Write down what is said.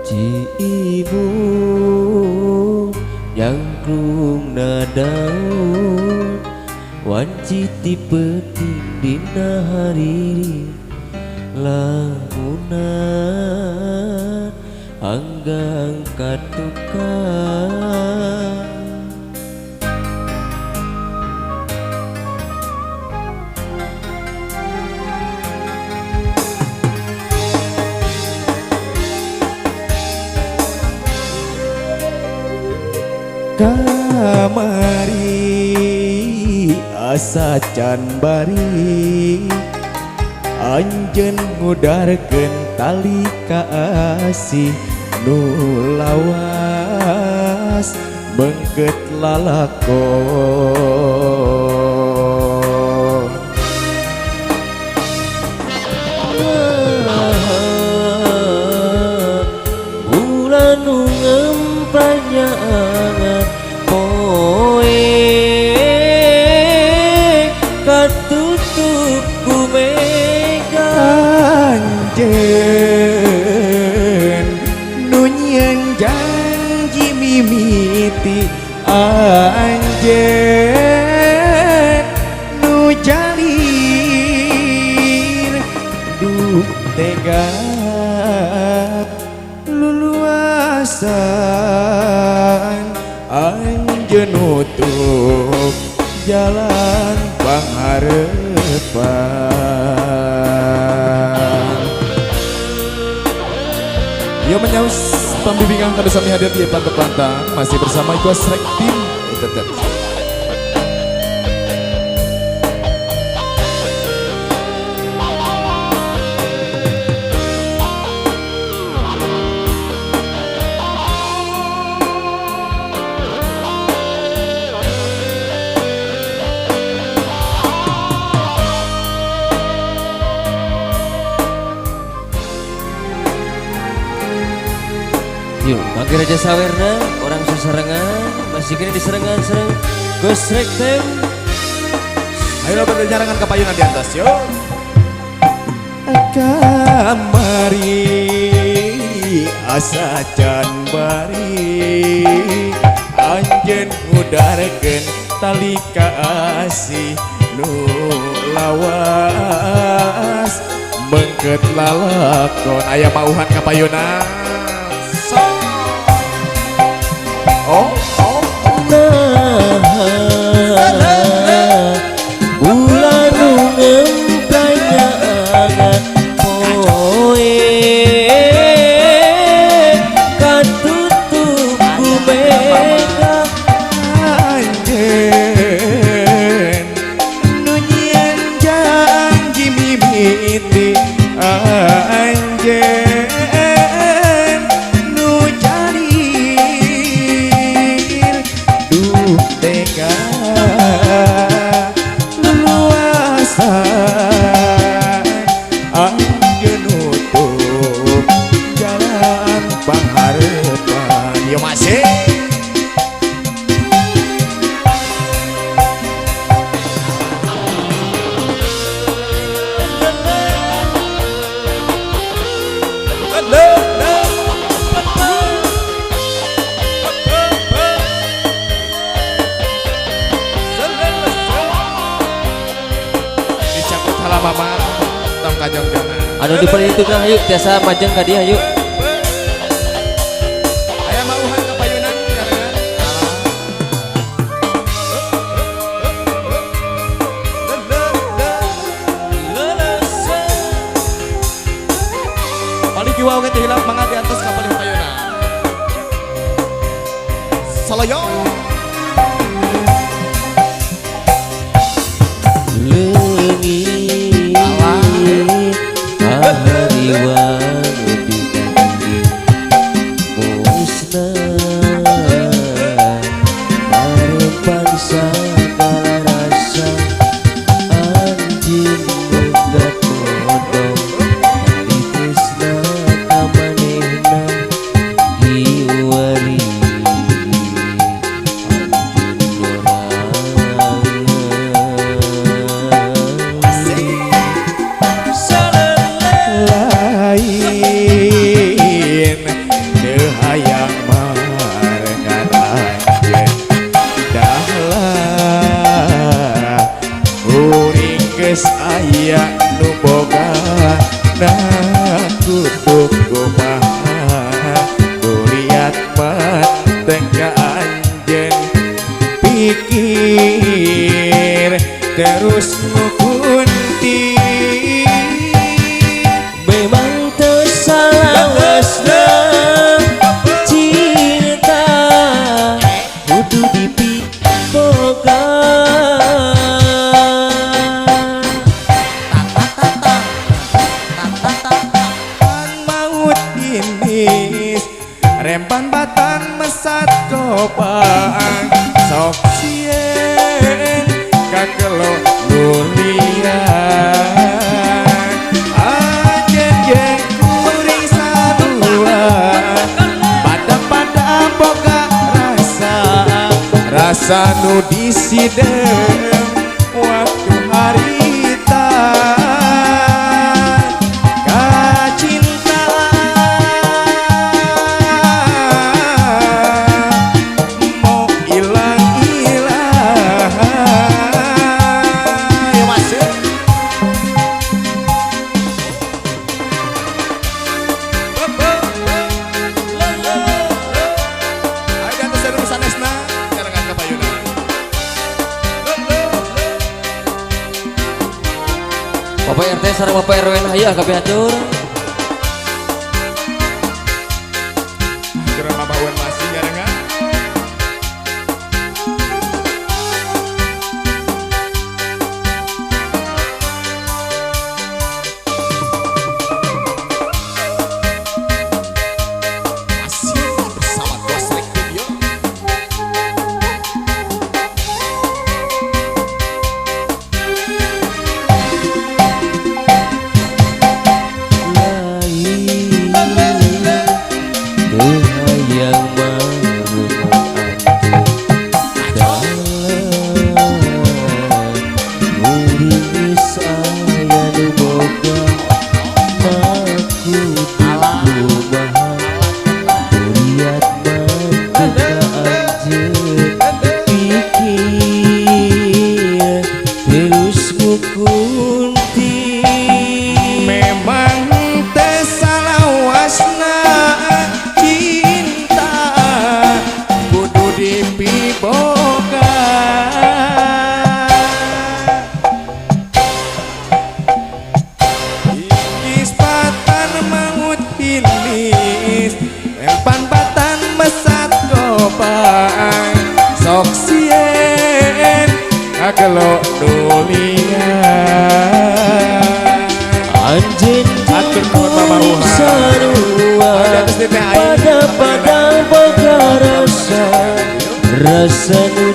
Ci ibu nyangkrung nadaun wanci tipe dina hari lamunan anggang katukan. Kamari asa can bari anjeun ngudarkeun tali kaasih nu lawas beungkeut lalakon. Bulan nu ngempranyaan poe katutup ku mega anjeun nu nyieun janji mimiti anjeun nu jalir duh tega luluasan anjeun nutup jalan pangharepan. Yo menyaus pembimbingan kami sami hadir di Pantai Pantang masih bersama Ghost Rek Team tetap. Yuk, bagi Raja Sawerna, orang seserengan, masih kini diserengan sereng Ghost Rek Team. Ayo berjarangan kapayunan di atas, yuk. Kamari asa can bari anjeun ngudarkeun tali kaasih nu lawas beungkeut lalakon. Aya pauhan kapayunan. Oh, oh, oh. Bulan nu ngempranyaan poe katutup ku mega anjeun nu nyieun janji mimiti anjeun nu jalir duh tega luasan anjeun nutup jalan pangharepan. Yo masih. Dicabut halamama tong kajong jangan. Anu diperhitungkan yuk tiasa majeng ka dia yuk. Aya mauhan kapayunan jarangan. Paling kiwa oge teh hilap mangga di atas kapal kapayunan. Salayo. kutuk kumaha kulihat mateng ka anjen pikir terus ngukunti memang tersalawasna cinta kudu dipiboga maut inis rempan batan mesat kopang sok sieun kakelo nulian anjen jeng kuring sarua pada boga rasa nu disidem waktu harita mau ilang-ilang ya masuk ayo atas dari sanesna jarangan kapayunan Bapak RT sareng Bapak RW hayah kabeh atur drama bawen masih jarangan masih bersama Gosrek Video. yang merumah dalam muri saya nu boga maku kumaha lihat mata anjeun pikir terus ngukunti Memang tesalawasna cinta kudu dipiboga Ikis patan mangut inis empan batan mesat kopang sok sien kagelo nulian anjing Atur nuhun mamaruha. sarua Ada atas DPI. pada boga rasa nu